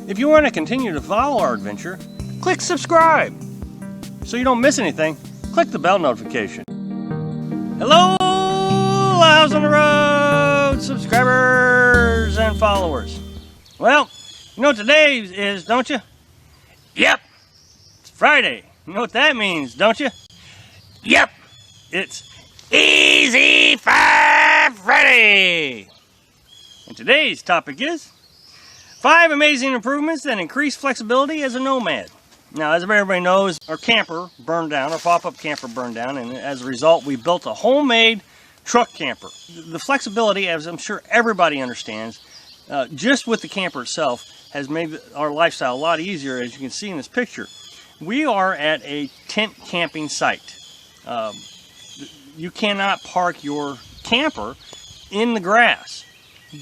If you want to continue to follow our adventure, click subscribe. So you don't miss anything, click the bell notification. Hello, Lows on the Road subscribers and followers. Well, you know what today is, don't you? Yep, it's Friday. You know what that means, don't you? Yep, it's Easy 5 Friday. And today's topic is 5 amazing improvements that increase flexibility as a nomad. Now, as everybody knows, our camper burned down, our pop-up camper burned down, and as a result, we built a homemade truck camper. The flexibility, as I'm sure everybody understands, just with the camper itself, has made our lifestyle a lot easier, as you can see in this picture. We are at a tent camping site. You cannot park your camper in the grass.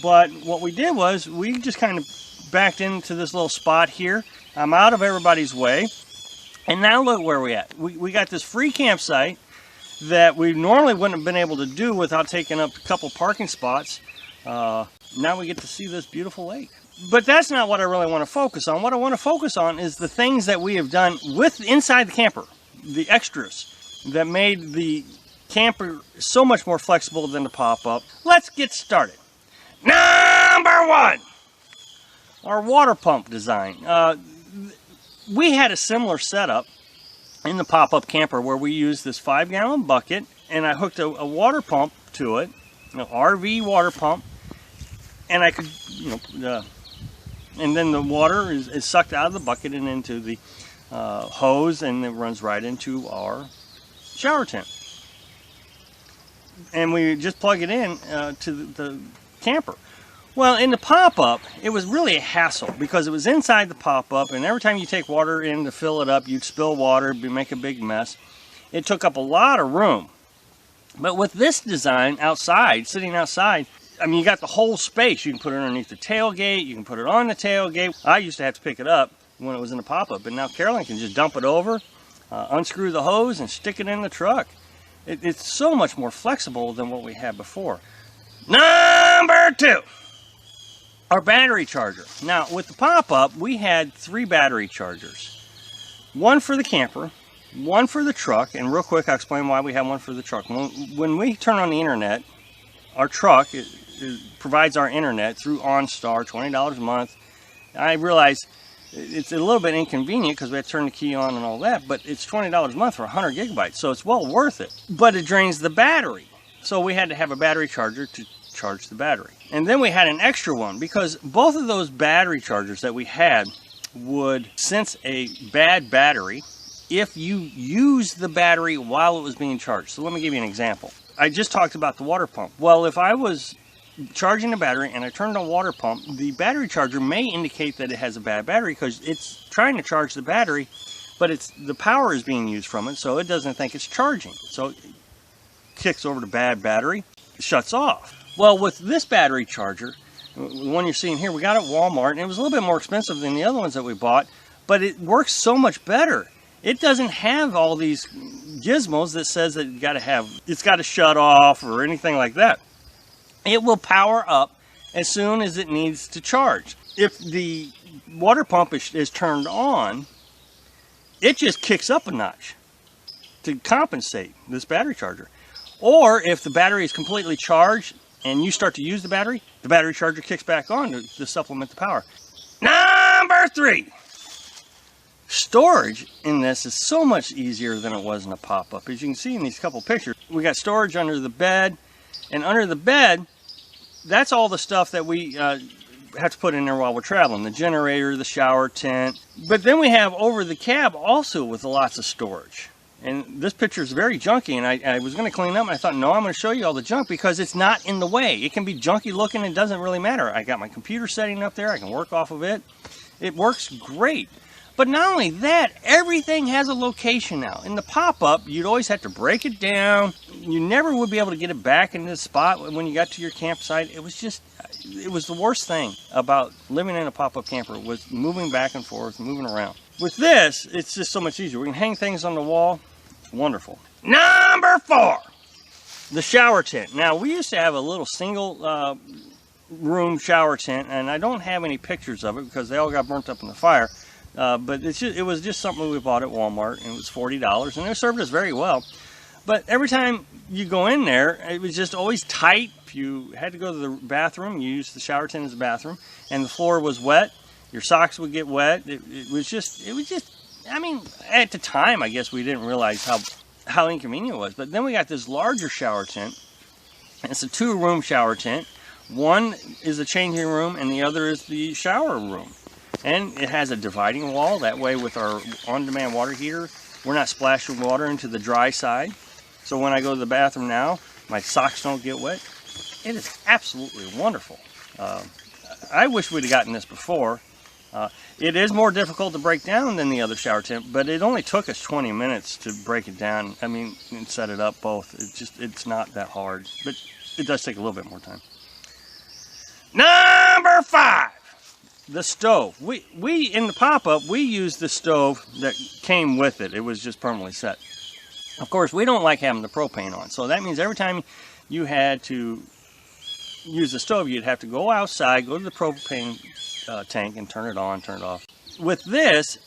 But what we did was, we just kind of backed into this little spot here. I'm out of everybody's way. And now look where we're at. We got this free campsite that we normally wouldn't have been able to do without taking up a couple parking spots. Now we get to see this beautiful lake. But that's not what I really want to focus on. What I want to focus on is the things that we have done inside the camper. The extras that made the camper so much more flexible than the pop-up. Let's get started. Number 1, our water pump design. We had a similar setup in the pop-up camper where we used this 5-gallon bucket, and I hooked a water pump to it, an RV water pump, and I could, and then the water is sucked out of the bucket and into the hose, and it runs right into our shower tent. And we just plug it in to the camper. Well, in the pop-up, it was really a hassle because it was inside the pop-up, and every time you take water in to fill it up, you'd spill water, make a big mess. It took up a lot of room. But with this design outside, sitting outside, I mean, you got the whole space. You can put it underneath the tailgate, you can put it on the tailgate. I used to have to pick it up when it was in the pop-up, but now Carolyn can just dump it over, unscrew the hose, and stick it in the truck. It's so much more flexible than what we had before. Number 2. Our battery charger. Now, with the pop-up, we had 3 battery chargers. One for the camper, one for the truck, and real quick, I'll explain why we have one for the truck. When we turn on the internet, our truck it provides our internet through OnStar, $20 a month. I realize it's a little bit inconvenient because we have to turn the key on and all that, but it's $20 a month for 100 gigabytes, so it's well worth it. But it drains the battery, so we had to have a battery charger to charge the battery. And then we had an extra one because both of those battery chargers that we had would sense a bad battery if you use the battery while it was being charged. So let me give you an example. I just talked about the water pump. Well, if I was charging the battery and I turned on water pump, the battery charger may indicate that it has a bad battery because it's trying to charge the battery, but the power is being used from it, so it doesn't think it's charging. So it kicks over to bad battery, shuts off. Well, with this battery charger, the one you're seeing here, we got it at Walmart, and it was a little bit more expensive than the other ones that we bought, but it works so much better. It doesn't have all these gizmos that says that it's got to shut off or anything like that. It will power up as soon as it needs to charge. If the water pump is turned on, it just kicks up a notch to compensate this battery charger. Or if the battery is completely charged and you start to use the battery charger kicks back on to supplement the power. Number 3. Storage in this is so much easier than it was in a pop-up. As you can see in these couple pictures, we got storage under the bed, and under the bed, that's all the stuff that we have to put in there while we're traveling. The generator, the shower tent. But then we have over the cab also with lots of storage. And this picture is very junky, and I was going to clean up, and I thought, no, I'm going to show you all the junk because it's not in the way. It can be junky looking, it doesn't really matter. I got my computer setting up there, I can work off of it. It works great. But not only that, everything has a location now. In the pop-up, you'd always have to break it down. You never would be able to get it back in this spot when you got to your campsite. It was the worst thing about living in a pop-up camper was moving back and forth, moving around. With this, it's just so much easier. We can hang things on the wall. Wonderful. Number 4, the shower tent. Now, we used to have a little single room shower tent, and I don't have any pictures of it because they all got burnt up in the fire. But it was just something we bought at Walmart, and it was $40, and it served us very well. But every time you go in there, it was just always tight. If you had to go to the bathroom, you used the shower tent as a bathroom, and the floor was wet. Your socks would get wet. It was just, I mean, at the time, I guess we didn't realize how inconvenient it was. But then we got this larger shower tent. It's a 2-room shower tent. One is a changing room, and the other is the shower room. And it has a dividing wall. That way, with our on-demand water heater, we're not splashing water into the dry side. So when I go to the bathroom now, my socks don't get wet. It is absolutely wonderful. I wish we'd have gotten this before. It is more difficult to break down than the other shower tent, but it only took us 20 minutes to break it down. I mean, and set it up both. It's not that hard, but it does take a little bit more time. Number 5. The stove. We in the pop-up, we used the stove that came with it. It was just permanently set. Of course, we don't like having the propane on, so that means every time you had to use the stove, you'd have to go outside, go to the propane tank, and turn it on, turn it off. With this,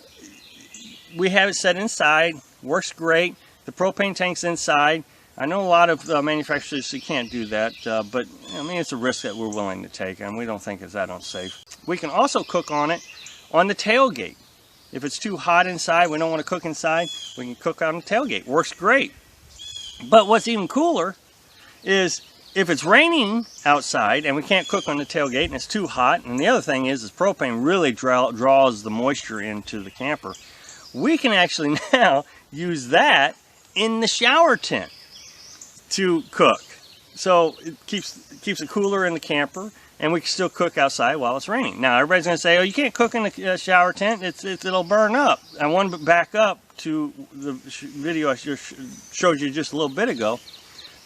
we have it set inside. Works great. The propane tank's inside. I know a lot of manufacturers, you can't do that, but I mean, it's a risk that we're willing to take, and we don't think it's that unsafe. We can also cook on it on the tailgate. If it's too hot inside, we don't want to cook inside, we can cook on the tailgate. Works great. But what's even cooler is if it's raining outside and we can't cook on the tailgate and it's too hot, and the other thing is propane really draws the moisture into the camper, we can actually now use that in the shower tent to cook. So it keeps it cooler in the camper, and we can still cook outside while it's raining. Now everybody's going to say, oh, you can't cook in the shower tent, it'll burn up. I want to back up to the video I showed you just a little bit ago.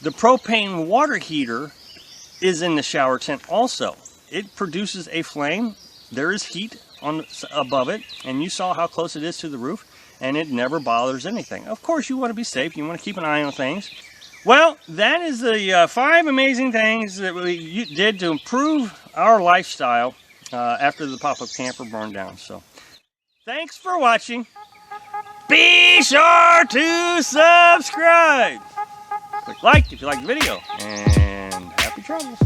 The propane water heater is in the shower tent also. It produces a flame. There is heat above it, and you saw how close it is to the roof, and it never bothers anything. Of course, you want to be safe. You want to keep an eye on things. Well, that is the 5 amazing things that we did to improve our lifestyle after the pop-up camper burned down. So, thanks for watching. Be sure to subscribe. Click like if you like the video, and happy travels.